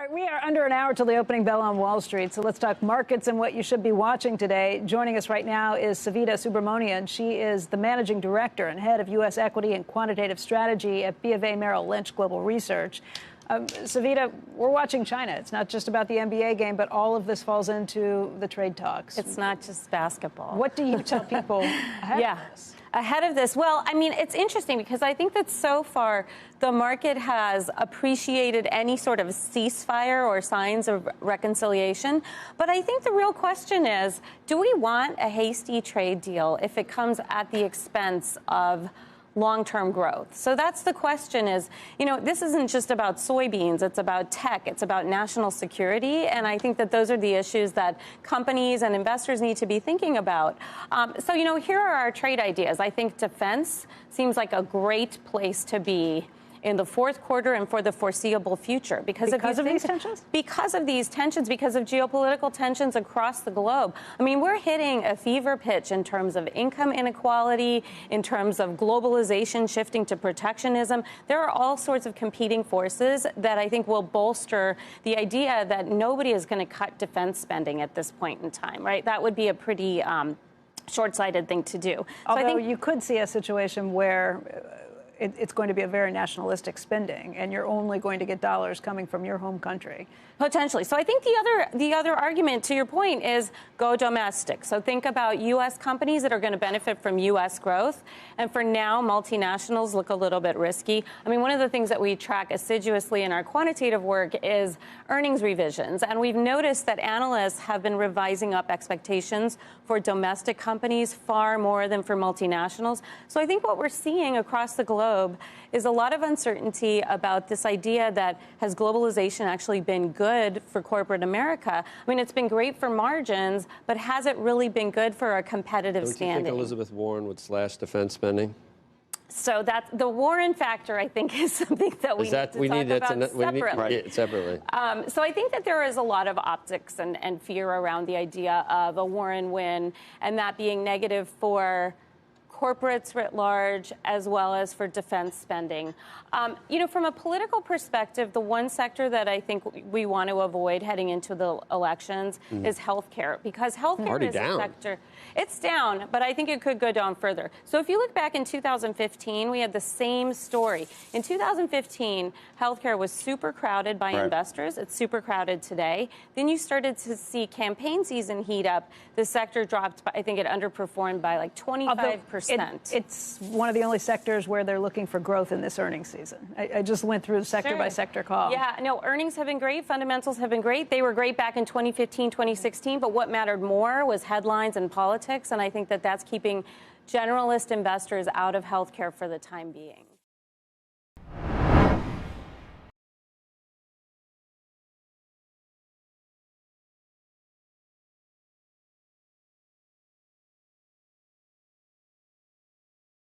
right, we are under an hour till the opening bell on Wall Street, so let's talk markets and what you should be watching today. Joining us right now is Savita Subramanian. She is the managing director and head of U.S. equity and quantitative strategy at BofA Merrill Lynch Global Research. Savita, we're watching China. It's not just about the NBA game, but all of this falls into the trade talks. It's not just basketball. What do you tell people ahead of this? Ahead of this, well, I mean, it's interesting because I think that so far the market has appreciated any sort of ceasefire or signs of reconciliation. But I think the real question is, do we want a hasty trade deal if it comes at the expense of long-term growth? So that's the question is, this isn't just about soybeans. It's about tech. It's about national security. And I think that those are the issues that companies and investors need to be thinking about. So, here are our trade ideas. I think defense seems like a great place to be in the fourth quarter and for the foreseeable future. Because of these tensions? Because of these tensions, because of geopolitical tensions across the globe. I mean, we're hitting a fever pitch in terms of income inequality, in terms of globalization shifting to protectionism. There are all sorts of competing forces that I think will bolster the idea that nobody is going to cut defense spending at this point in time, right? That would be a pretty short-sighted thing to do. Although so I think you could see a situation where it's going to be a very nationalistic spending, and you're only going to get dollars coming from your home country. Potentially. So I think the other argument, to your point, is go domestic. So think about U.S. companies that are going to benefit from U.S. growth. And for now, multinationals look a little bit risky. I mean, one of the things that we track assiduously in our quantitative work is earnings revisions. And we've noticed that analysts have been revising up expectations for domestic companies far more than for multinationals. So I think what we're seeing across the globe is a lot of uncertainty about this idea that has globalization actually been good for corporate America. I mean, it's been great for margins, but has it really been good for a competitive standing? Do you think Elizabeth Warren would slash defense spending? So that's the Warren factor, I think, is something that we need to talk about separately. Separately. So I think that there is a lot of optics and fear around the idea of a Warren win, and that being negative for corporates writ large, as well as for defense spending. From a political perspective, the one sector that I think we want to avoid heading into the elections is healthcare, because healthcare is a sector. It's down, but I think it could go down further. So if you look back in 2015, we had the same story. In 2015, healthcare was super crowded by investors. It's super crowded today. Then you started to see campaign season heat up. The sector dropped, I think it underperformed by like 25%. It's one of the only sectors where they're looking for growth in this earnings season. I just went through the sector-by-sector call. Yeah, no, earnings have been great. Fundamentals have been great. They were great back in 2015, 2016. But what mattered more was headlines and politics. And I think that that's keeping generalist investors out of healthcare for the time being.